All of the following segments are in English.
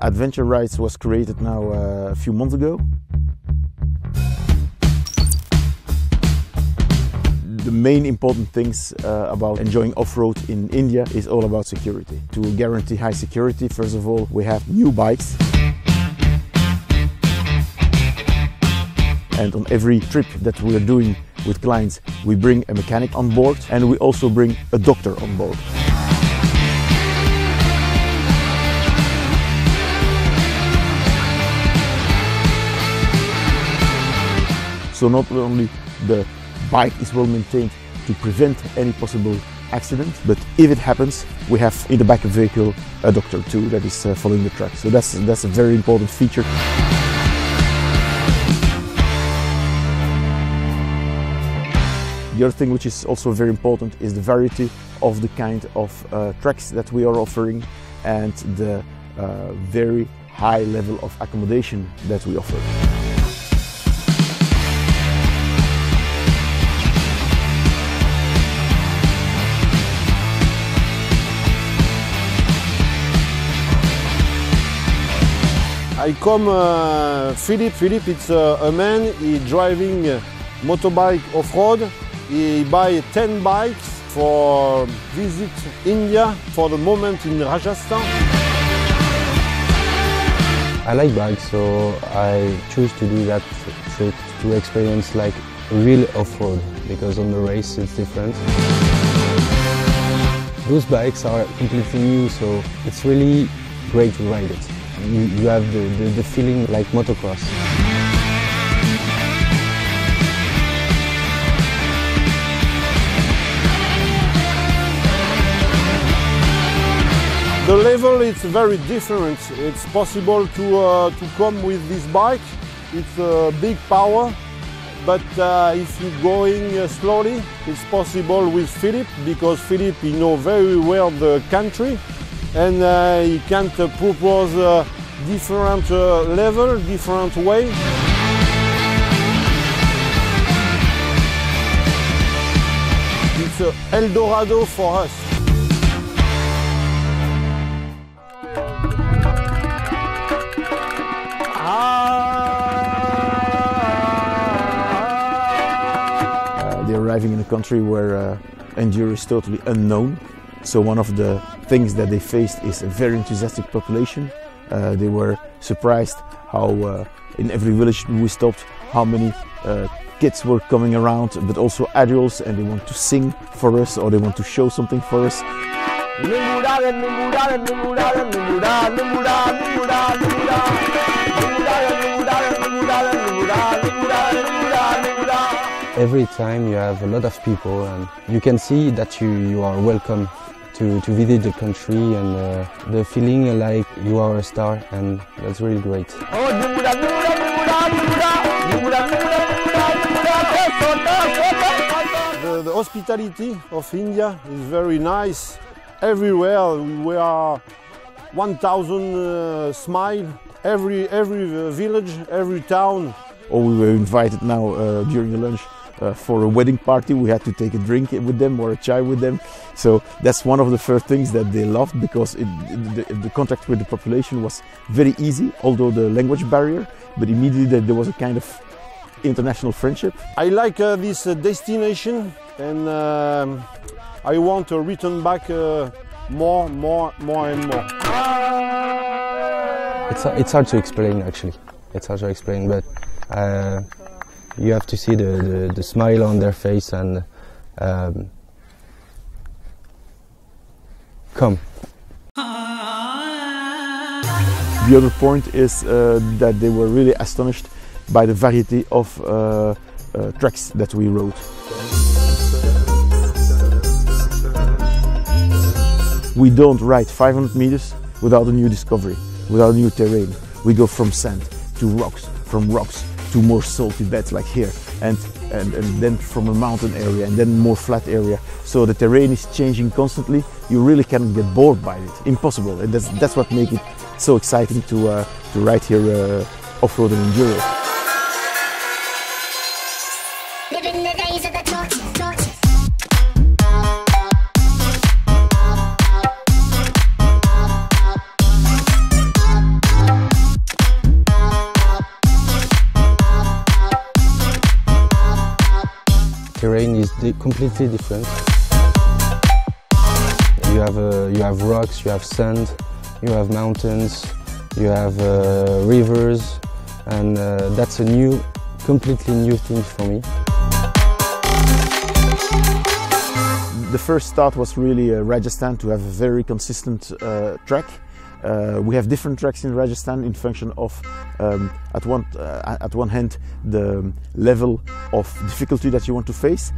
Adventure Rides was created now a few months ago. The main important things about enjoying off-road in India is all about security. To guarantee high security, first of all, we have new bikes. And on every trip that we are doing with clients, we bring a mechanic on board and we also bring a doctor on board. So not only the bike is well maintained to prevent any possible accident, but if it happens, we have in the back of the vehicle a doctor too that is following the truck. So that's a very important feature. The other thing which is also very important is the variety of the kind of tracks that we are offering and the very high level of accommodation that we offer. I come Philippe. Philippe, it's a man. He driving motorbike off-road. He buy 10 bikes for visit India for the moment in Rajasthan. I like bikes, so I choose to do that trip to experience like real off-road, because on the race it's different. Those bikes are completely new, so it's really great to ride it. You have the feeling like motocross. The level is very different. It's possible to come with this bike. It's a big power, but if you're going slowly, it's possible with Philippe, because Philippe, he knows very well the country, and he can propose different level, different way. It's an Eldorado for us. They're arriving in a country where enduro is totally unknown. So one of the things that they faced is a very enthusiastic population. They were surprised how in every village we stopped, how many kids were coming around, but also adults, and they want to sing for us or they want to show something for us. Every time you have a lot of people, and you can see that you are welcome to visit the country, and the feeling like you are a star, and that's really great. The hospitality of India is very nice. Everywhere we are 1,000 smile. Every village, every town. Or we were invited now during the lunch for a wedding party. We had to take a drink with them or a chai with them. So that's one of the first things that they loved, because the contact with the population was very easy, although the language barrier, but immediately there was a kind of international friendship. I like this destination, and I want to return back more and more. It's hard to explain, actually. It's hard to explain, but you have to see the smile on their face, and come. The other point is that they were really astonished by the variety of tracks that we rode. We don't ride 500 meters without a new discovery, without a new terrain. We go from sand to rocks, from rocks to more salty beds like here, and then from a mountain area and then more flat area. So the terrain is changing constantly. You really cannot get bored by it. Impossible. And that's what makes it so exciting to ride here off-road and enduro. terrain is completely different. You have rocks, you have sand, you have mountains, you have rivers, and that's a completely new thing for me. The first start was really Rajasthan, to have a very consistent track. We have different tracks in Rajasthan in function of, at one hand, the level of difficulty that you want to face.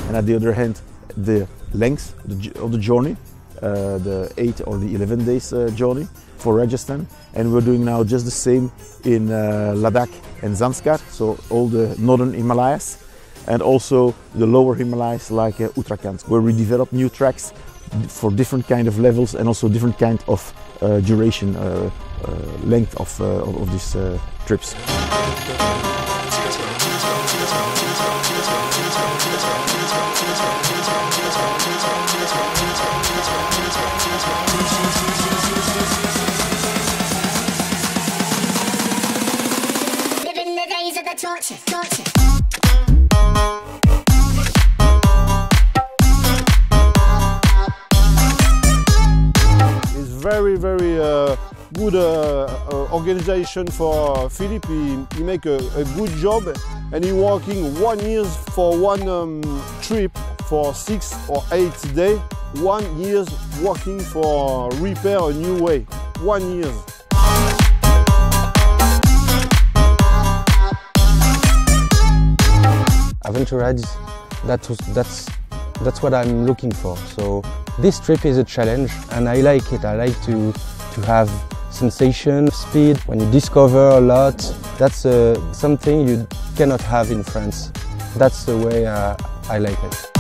And at the other hand, the length of the journey, the 8 or the 11 days journey for Rajasthan. And we're doing now just the same in Ladakh and Zanskar, so all the northern Himalayas, and also the lower Himalayas like Uttarakhand, where we develop new tracks for different kind of levels and also different kind of duration, length of these trips. Living the days of the torture. Very good organization for Philip. He make a good job, and he working 1 year for one trip for 6 or 8 days. 1 year working for repair a new way. 1 year. Aventurage, that's what I'm looking for. So this trip is a challenge, and I like it. I like to have sensation, speed. When you discover a lot, that's something you cannot have in France. That's the way I like it.